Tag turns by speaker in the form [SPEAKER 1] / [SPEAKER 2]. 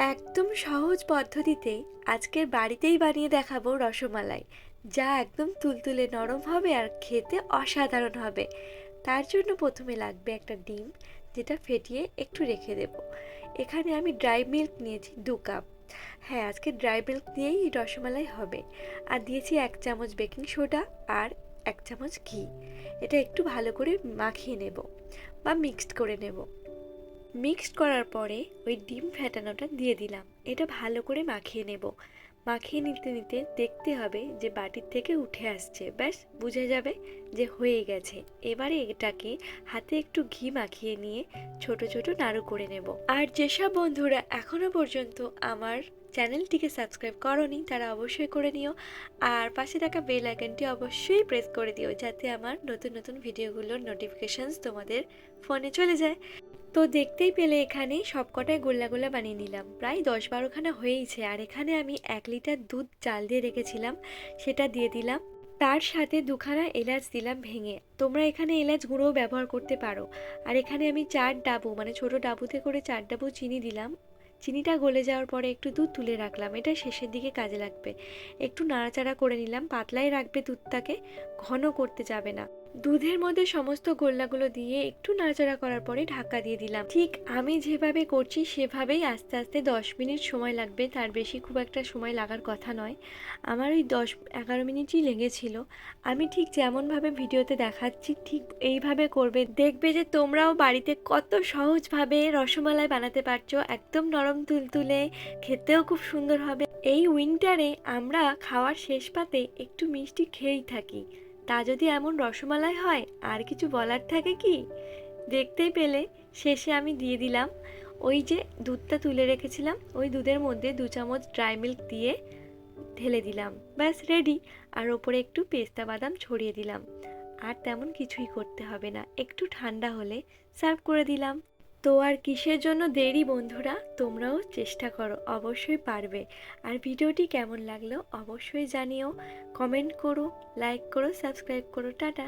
[SPEAKER 1] একদম সহজ পদ্ধতিতে আজকের বাড়িতেই বানিয়ে দেখাবো রসমালাই, যা একদম তুলতুলে নরম হবে আর খেতে অসাধারণ হবে। তার জন্য প্রথমে লাগবে একটা ডিম, যেটা ফেটিয়ে একটু রেখে দেব। এখানে আমি ড্রাই মিল্ক নিয়েছি 2 কাপ। হ্যাঁ, আজকে ড্রাই মিল্ক দিয়েই রসমালাই হবে। আর দিয়েছি 1 চামচ বেকিং সোডা আর 1 চামচ ঘি। এটা একটু ভালো করে মাখিয়ে নেব বা মিক্সড করে নেব। মিক্সড করার পরে ওই ডিম ফেটানোটা দিয়ে দিলাম। এটা ভালো করে মাখিয়ে নেব। মাখিয়ে নিতে নিতে দেখতে হবে যে বাটির থেকে উঠে আসছে, ব্যাস বুঝে যাবে যে হয়ে গেছে। এবারে এটাকে হাতে একটু ঘি মাখিয়ে নিয়ে ছোট ছোট নাড়ু করে নেব। আর যেসব বন্ধুরা এখনো পর্যন্ত আমার চ্যানেলটিকে সাবস্ক্রাইব করনি তারা অবশ্যই করে নিও। আর পাশে থাকা বেল আইকনটি অবশ্যই প্রেস করে দিও, যাতে আমার নতুন নতুন ভিডিওগুলোর নোটিফিকেশনস তোমাদের ফোনে চলে যায়। তো দেখতেই পেলে এখানে সবকটাই গোল্লা গোল্লা বানিয়ে নিলাম। প্রায় 10-12খানা হয়েইছে। আর এখানে আমি 1 লিটার দুধ জাল দিয়ে রেখেছিলাম, সেটা দিয়ে দিলাম। তার সাথে 2খানা এলাচ দিলাম ভেঙে। তোমরা এখানে এলাচ গুঁড়োও ব্যবহার করতে পারো। আর এখানে আমি 4 ডাবু, মানে ছোট ডাবুতে করে 4 ডাবু চিনি দিলাম। চিনিটা গলে যাওয়ার পরে একটু দুধ তুলে রাখলাম, এটা শেষের দিকে কাজে লাগবে। একটু নাড়াচাড়া করে নিলাম, পাতলাই রাখবে দুধটাকে, ঘন করতে যাবে না। দুধের মধ্যে সমস্ত গোল্লাগুলো দিয়ে একটু নাড়াচাড়া করার পরে ঢাকা দিয়ে দিলাম। ঠিক আমি যেভাবে করছি সেভাবেই আস্তে আস্তে 10 মিনিট সময় লাগবে, তার বেশি খুব একটা সময় লাগার কথা নয়। আমার ওই 10-11 মিনিটই লেগেছিল। আমি ঠিক যেমনভাবে ভিডিওতে দেখাচ্ছি ঠিক এইভাবে করবে, দেখবে যে তোমরাও বাড়িতে কত সহজভাবে রসমালাই বানাতে পারছো। একদম নরম তুলতুলে, খেতেও খুব সুন্দর হবে। এই উইন্টারে আমরা খাওয়ার শেষ পাতে একটু মিষ্টি খেয়েই থাকি, তা যদি এমন রসমালাই হয় আর কিছু বলার থাকে কি। দেখতেই পেলে শেষে আমি দিয়ে দিলাম ওই যে দুধটা তুলে রেখেছিলাম, ওই দুধের মধ্যে 2 চামচ ড্রাই মিল্ক দিয়ে ঢেলে দিলাম, ব্যাস রেডি। আর ওপরে একটু পেস্তা বাদাম ছড়িয়ে দিলাম। আর তেমন কিছুই করতে হবে না, একটু ঠান্ডা হলে সার্ভ করে দিলাম। তো আর কিসের জন্য দেরি বন্ধুরা, তোমরাও চেষ্টা করো, অবশ্যই পারবে। আর ভিডিওটি কেমন লাগলো অবশ্যই জানিও, কমেন্ট করো, লাইক করো, সাবস্ক্রাইব করো। টাটা।